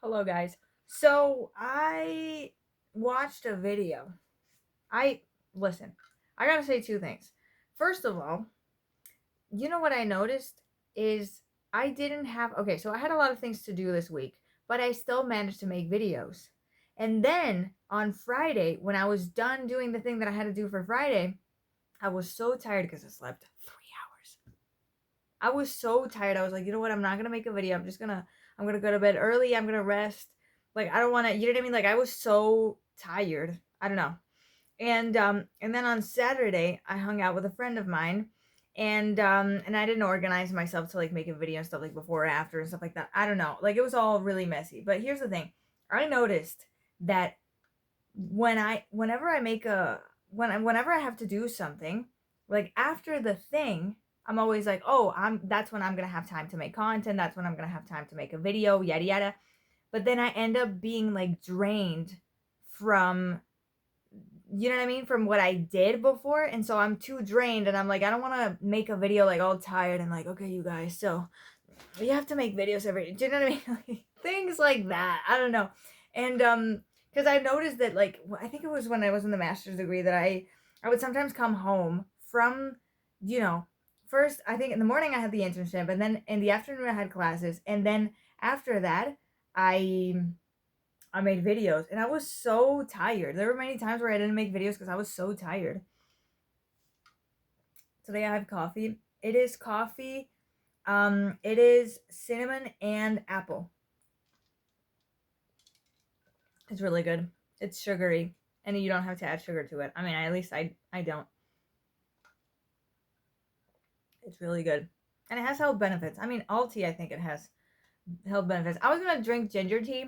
Hello, guys. So I watched a video. I listen. I gotta say two things. First of all, you know what I noticed is I didn't have. Okay, so I had a lot of things to do this week, but I still managed to make videos. And then on Friday, when I was done doing the thing that I had to do for Friday, I was so tired because I slept 3 hours. I was so tired. I was like, you know what? I'm not gonna make a video. I'm gonna go to bed early. I'm gonna rest. Like I don't want to. You know what I mean? Like I was so tired. I don't know. And then on Saturday, I hung out with a friend of mine, and I didn't organize myself to like make a video and stuff like before or after and stuff like that. I don't know. Like it was all really messy. But here's the thing. I noticed that whenever I make a whenever I have to do something, like after the thing, I'm always like, "Oh, I'm that's when I'm going to have time to make content. That's when I'm going to have time to make a video, yada yada." But then I end up being like drained from you know what I mean, from what I did before, and so I'm too drained and I'm like, I don't want to make a video like all tired and like, "Okay, you guys, so you have to make videos every day." Do you know what I mean? Like, things like that. I don't know. And because I noticed that like I think it was when I was in the master's degree that I would sometimes come home from, you know, first I think in the morning I had the internship and then in the afternoon I had classes and then after that I I made videos and I was so tired. There were many times where I didn't make videos because I was so tired. Today I have coffee. It is coffee. It is cinnamon and apple. It's really good. It's sugary, and you don't have to add sugar to it. I mean, at least I don't. It's really good, and it has health benefits. I mean, all tea I think it has health benefits. I was gonna drink ginger tea,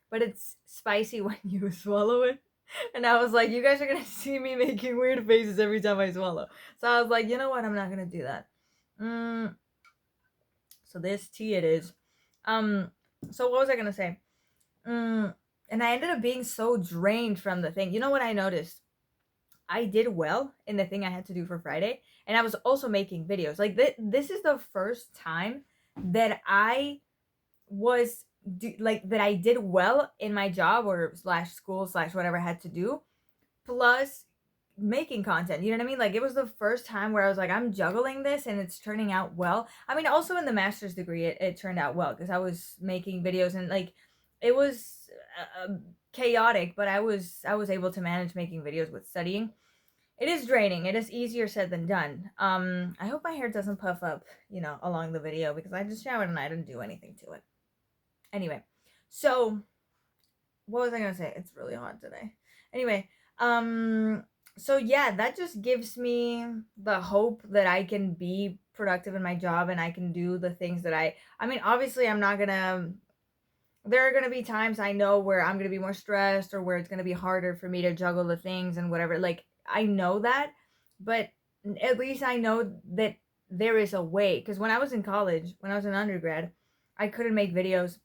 but it's spicy when you swallow it. And I was like, you guys are gonna see me making weird faces every time I swallow. So I was like, you know what? I'm not gonna do that. Mm, so this tea it is. Um, so what was I gonna say? Mm, and I ended up being so drained from the thing. You know what I noticed? I did well in the thing I had to do for Friday, and I was also making videos. Like this is the first time that I was like that I did well in my job or slash school slash whatever I had to do, plus making content. You know what I mean? Like it was the first time where I was like, I'm juggling this and it's turning out well. I mean, also in the master's degree, it turned out well because I was making videos and like it was chaotic, but I was able to manage making videos with studying. It is draining. It is easier said than done. I hope my hair doesn't puff up, along the video because I just showered and I didn't do anything to it. Anyway, so what was I gonna say? It's really hot today. Anyway, um, so yeah, that just gives me the hope that I can be productive in my job and I can do the things that I mean, obviously I'm not gonna there are gonna be times I know where I'm gonna be more stressed or where it's gonna be harder for me to juggle the things and whatever. Like I know that, but at least I know that there is a way. Because when I was in college, when I was an undergrad, I couldn't make videos.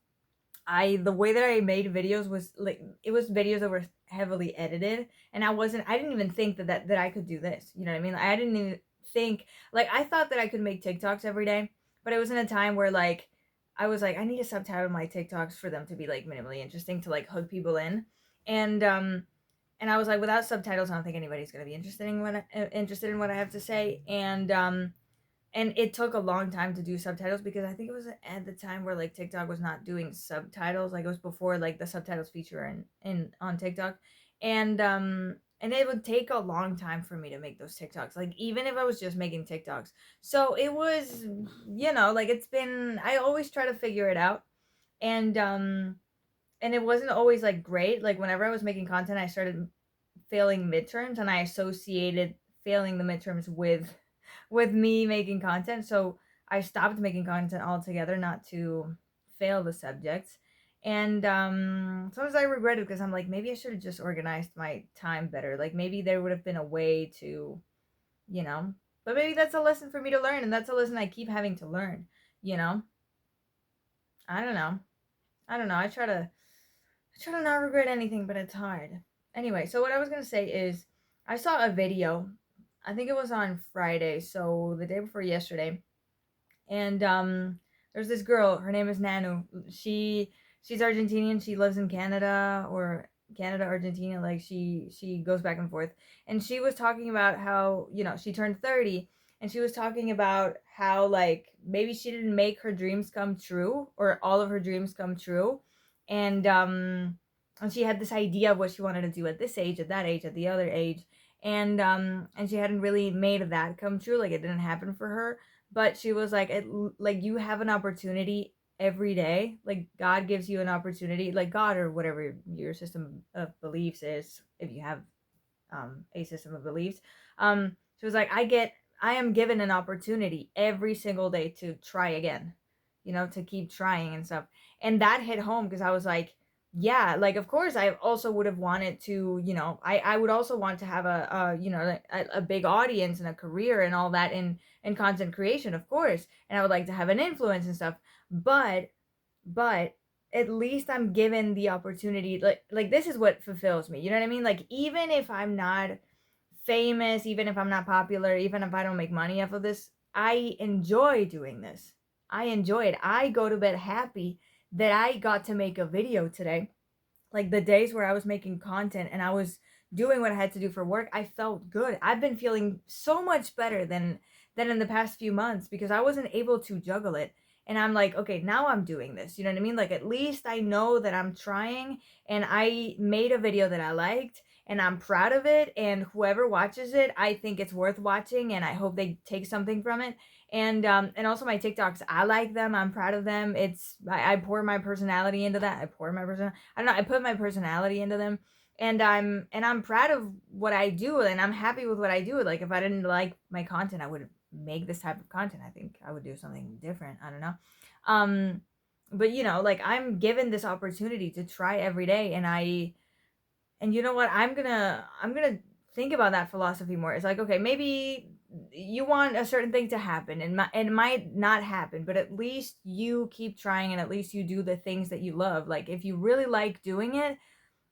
I the way that I made videos was like it was videos that were heavily edited, and I didn't even think that I could do this. You know what I mean? I didn't even think like I thought that I could make TikToks every day, but it was in a time where like I was like I need to subtitle my TikToks for them to be like minimally interesting to like hook people in, and um and I was like without subtitles I don't think anybody's gonna be interested in what I have to say, and it took a long time to do subtitles because I think it was at the time where like TikTok was not doing subtitles. Like it was before like the subtitles feature in on TikTok. And it would take a long time for me to make those TikToks. Like even if I was just making TikToks. So it was, like it's been I always try to figure it out. And it wasn't always like great. Like whenever I was making content, I started failing midterms and I associated failing the midterms with me making content. So I stopped making content altogether, not to fail the subjects. And sometimes I regret it because I'm like, maybe I should have just organized my time better. Like maybe there would have been a way to, you know. But maybe that's a lesson for me to learn, and that's a lesson I keep having to learn. You know, I don't know. I don't know. I try to not regret anything, but it's hard. Anyway, so what I was gonna say is, I saw a video. I think it was on Friday, so the day before yesterday, and there's this girl. Her name is Nanu. she's Argentinian. She lives in Canada, or Canada, Argentina. Like she goes back and forth. And she was talking about how, you know, she turned 30, and she was talking about how, like, maybe she didn't make her dreams come true, or all of her dreams come true. And she had this idea of what she wanted to do at this age, at that age, at the other age. And she hadn't really made that come true. Like, it didn't happen for her. But she was like, like, you have an opportunity every day. Like, God gives you an opportunity, like God, or whatever your system of beliefs is, if you have a system of beliefs. She was like, I am given an opportunity every single day to try again, you know, to keep trying and stuff. And that hit home, because I was like, yeah, like, of course I also would have wanted to, you know, I would also want to have a you know, a big audience and a career and all that in content creation, of course. And I would like to have an influence and stuff. But at least I'm given the opportunity. Like, this is what fulfills me. You know what I mean? Like, even if I'm not famous, even if I'm not popular, even if I don't make money off of this, I enjoy doing this. I enjoy it. I go to bed happy that I got to make a video today. Like, the days where I was making content and I was doing what I had to do for work, I felt good. I've been feeling so much better than in the past few months, because I wasn't able to juggle it. And I'm like, okay, now I'm doing this. You know what I mean? Like, at least I know that I'm trying, and I made a video that I liked, and I'm proud of it. And whoever watches it, I think it's worth watching, and I hope they take something from it. And also my TikToks, I like them. I'm proud of them. I pour my personality into that. I don't know, I put my personality into them. And I'm proud of what I do, and I'm happy with what I do. Like, if I didn't like my content, I would make this type of content. I think I would do something different. I don't know. Um but, you know, like, I'm given this opportunity to try every day, and you know what? I'm gonna think about that philosophy more. It's like, okay, maybe you want a certain thing to happen, and it might not happen, but at least you keep trying, and at least you do the things that you love. Like, if you really like doing it,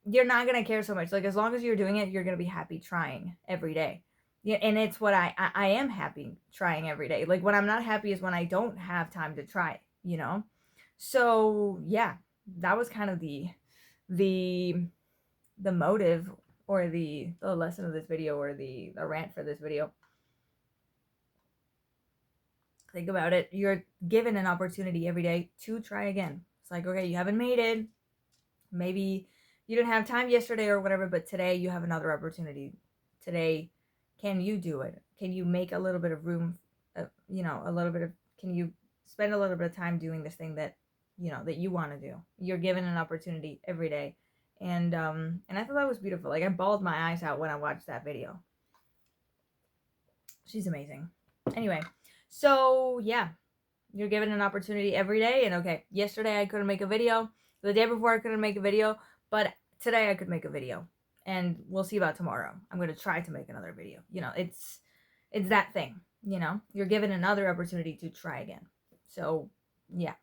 you're not gonna care so much. Like, as long as you're doing it, you're gonna be happy trying every day. Yeah, and it's what I am happy trying every day. Like, when I'm not happy is when I don't have time to try, you know? So yeah, that was kind of the the motive, or the lesson of this video, or the rant for this video. Think about it. You're given an opportunity every day to try again. It's like, okay, you haven't made it. Maybe you didn't have time yesterday or whatever, but today you have another opportunity. Today, can you do it? Can you make a little bit of room, you know, can you spend a little bit of time doing this thing that, you know, that you want to do? You're given an opportunity every day. And I thought that was beautiful. Like, I bawled my eyes out when I watched that video. She's amazing. Anyway, so yeah, you're given an opportunity every day. And okay, yesterday I couldn't make a video. The day before I couldn't make a video, but today I could make a video. And we'll see about tomorrow. I'm going to try to make another video. You know, it's that thing, you know. You're given another opportunity to try again. So, yeah.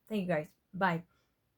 Thank you guys. Bye.